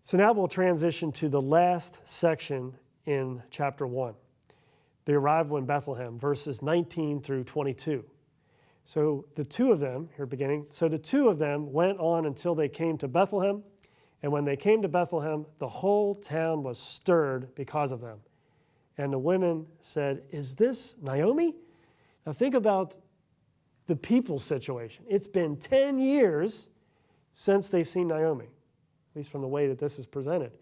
So now we'll transition to the last section in chapter 1, the arrival in Bethlehem, verses 19 through 22. So the two of them, here beginning, so the two of them went on until they came to Bethlehem. And when they came to Bethlehem, the whole town was stirred because of them. And the women said, "Is this Naomi?" Now think about the people's situation. It's been 10 years since they've seen Naomi, at least from the way that this is presented.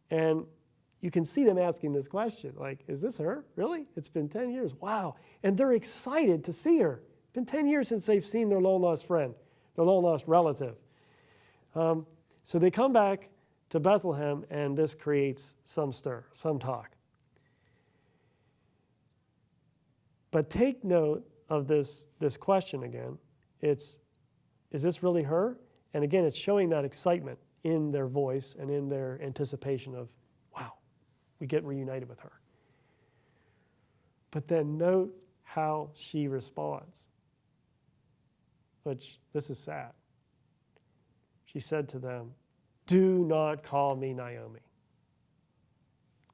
And you can see them asking this question, like, is this her? Really? It's been 10 years. Wow. And they're excited to see her. It's been 10 years since they've seen their long-lost friend, their long-lost relative. So they come back to Bethlehem, and this creates some stir, some talk. But take note of this question again. Is this really her? And again, it's showing that excitement in their voice and in their anticipation of, wow, we get reunited with her. But then note how she responds, which this is sad. She said to them, "Do not call me Naomi.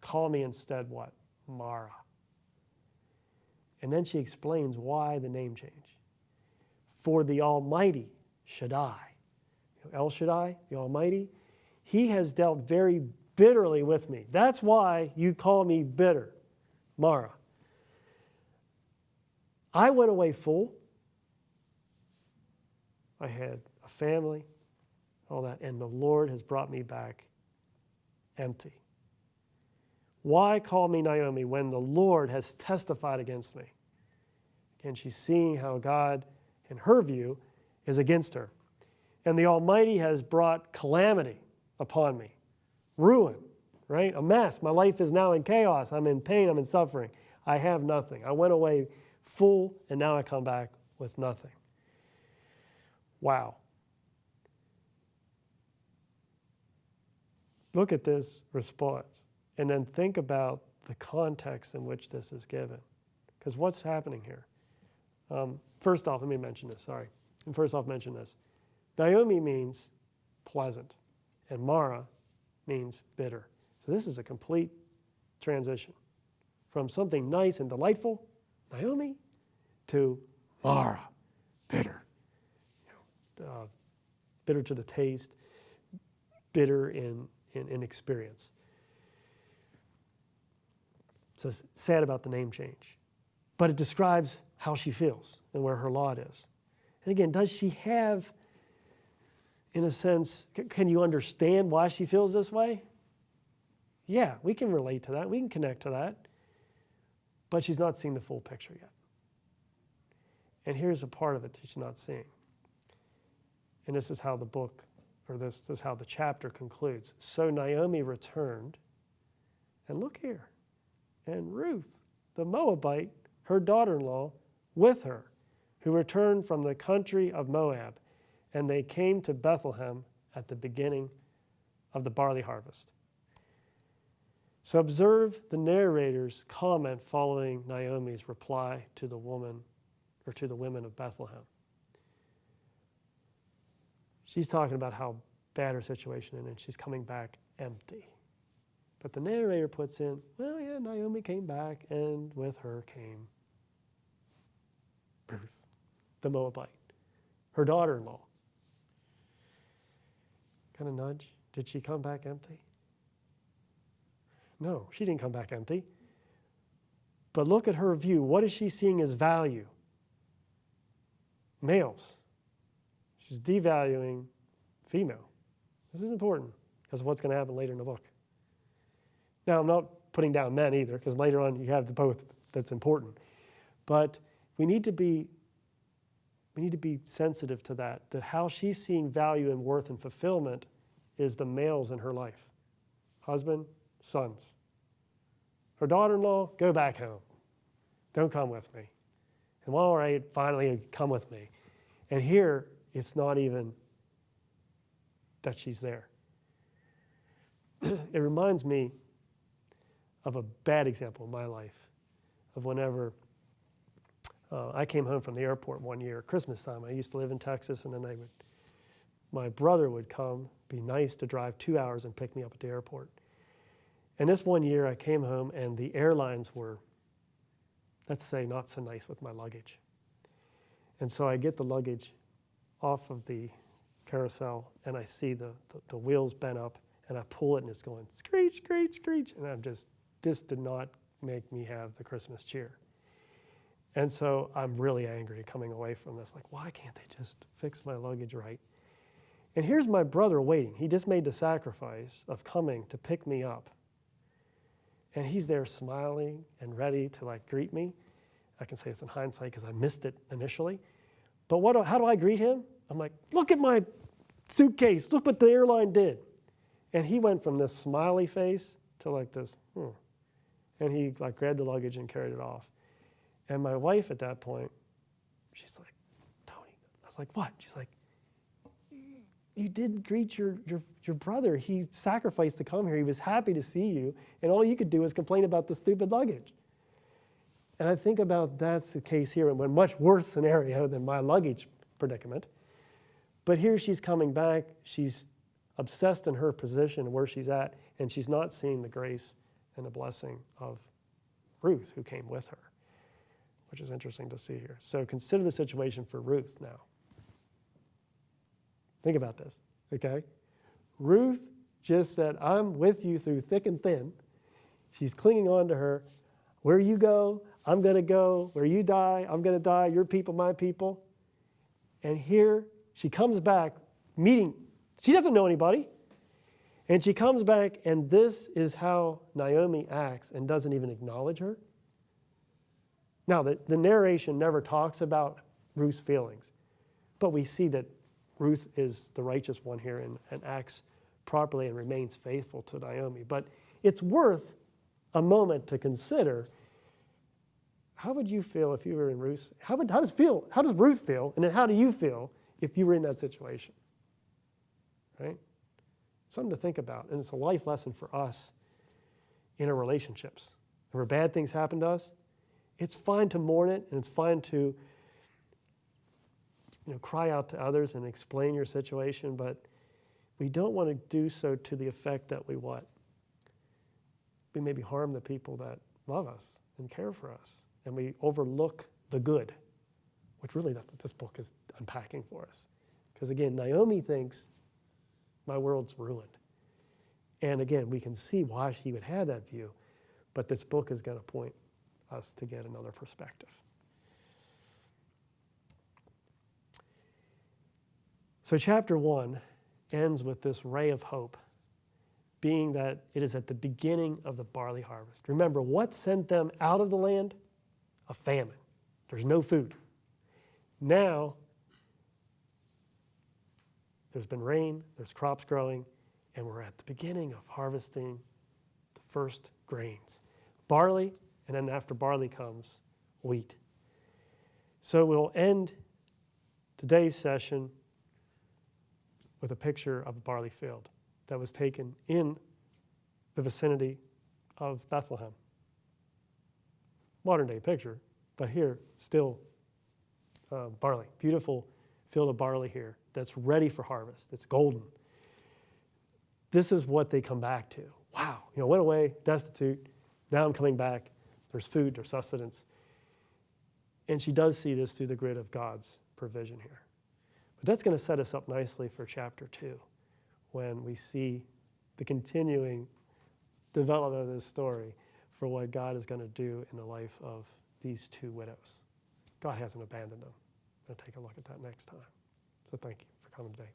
Call me instead what? Mara." And then she explains why the name change. For the Almighty Shaddai, El Shaddai, the Almighty, He has dealt very bitterly with me. That's why you call me bitter, Mara. I went away full. I had a family, all that, and the Lord has brought me back empty. Why call me Naomi when the Lord has testified against me? And she's seeing how God, in her view, is against her. And the Almighty has brought calamity upon me. Ruin, right? A mess. My life is now in chaos. I'm in pain. I'm in suffering. I have nothing. I went away full, and now I come back with nothing. Wow. Look at this response. And then think about the context in which this is given. Because what's happening here? First off, let me mention this, sorry. And first off, mention this. Naomi means pleasant, and Mara means bitter. So this is a complete transition from something nice and delightful, Naomi, to Mara, bitter. Bitter to the taste, bitter in experience. So it's sad about the name change. But it describes how she feels and where her lot is. And again, does she have, in a sense, can you understand why she feels this way? Yeah, we can relate to that. We can connect to that. But she's not seeing the full picture yet. And here's a part of it that she's not seeing. And this is how the book, or this is how the chapter concludes. So Naomi returned, and look here, and Ruth, the Moabite, her daughter-in-law, with her, who returned from the country of Moab, and they came to Bethlehem at the beginning of the barley harvest. So observe the narrator's comment following Naomi's reply to the woman, or to the women of Bethlehem. She's talking about how bad her situation is, and she's coming back empty. But the narrator puts in, well, yeah, Naomi came back, and with her came Ruth, the Moabite, her daughter-in-law. Kind of nudge. Did she come back empty? No, she didn't come back empty. But look at her view. What is she seeing as value? Males. She's devaluing female. This is important because of what's going to happen later in the book. Now, I'm not putting down men either, because later on you have the both that's important. But we need to be sensitive to that how she's seeing value and worth and fulfillment is the males in her life. Husband, sons. Her daughter-in-law, go back home. Don't come with me. And well, all right, finally come with me. And here, it's not even that she's there. It reminds me of a bad example in my life of whenever I came home from the airport one year, Christmas time. I used to live in Texas, and then I would my brother would come, be nice to drive 2 hours and pick me up at the airport. And this one year I came home and the airlines were, let's say, not so nice with my luggage. And so I get the luggage off of the carousel and I see the wheels bent up and I pull it and it's going screech, screech, screech. And this did not make me have the Christmas cheer. And so I'm really angry coming away from this. Like, why can't they just fix my luggage right? And here's my brother waiting. He just made the sacrifice of coming to pick me up. And he's there smiling and ready to like greet me. I can say it's in hindsight because I missed it initially. But how do I greet him? I'm like, look at my suitcase. Look what the airline did. And he went from this smiley face to like this, And he like grabbed the luggage and carried it off. And my wife at that point, she's like, Tony. I was like, what? She's like, you did greet your brother. He sacrificed to come here. He was happy to see you. And all you could do is complain about the stupid luggage. And I think about that's the case here in a much worse scenario than my luggage predicament. But here she's coming back. She's obsessed in her position where she's at. And she's not seeing the grace and the blessing of Ruth who came with her, which is interesting to see here. So consider the situation for Ruth now. Think about this, okay? Ruth just said, I'm with you through thick and thin. She's clinging on to her. Where you go, I'm going to go. Where you die, I'm going to die. Your people, my people. And here she comes back meeting. She doesn't know anybody. And she comes back, and this is how Naomi acts and doesn't even acknowledge her. Now, the narration never talks about Ruth's feelings, but we see that Ruth is the righteous one here and acts properly and remains faithful to Naomi. But it's worth a moment to consider, how would you feel if you were in Ruth? How does Ruth feel? And then how do you feel if you were in that situation? Right? Something to think about. And it's a life lesson for us in our relationships. Where bad things happen to us, it's fine to mourn it, and it's fine to cry out to others and explain your situation, but we don't want to do so to the effect that we what? We maybe harm the people that love us and care for us, and we overlook the good, which really that's what this book is unpacking for us. Because again, Naomi thinks, my world's ruined. And again, we can see why she would have that view, but this book is going to point us to get another perspective. So chapter 1 ends with this ray of hope, being that it is at the beginning of the barley harvest. Remember, what sent them out of the land? A famine. There's no food. Now, there's been rain, there's crops growing, and we're at the beginning of harvesting the first grains. Barley, and then after barley comes wheat. So we'll end today's session with a picture of a barley field that was taken in the vicinity of Bethlehem. Modern day picture, but here still barley. Beautiful field of barley here that's ready for harvest. It's golden. This is what they come back to. Wow, went away, destitute. Now I'm coming back. There's food, there's sustenance. And she does see this through the grid of God's provision here. But that's going to set us up nicely for chapter 2, when we see the continuing development of this story for what God is going to do in the life of these two widows. God hasn't abandoned them. We'll take a look at that next time. So thank you for coming today.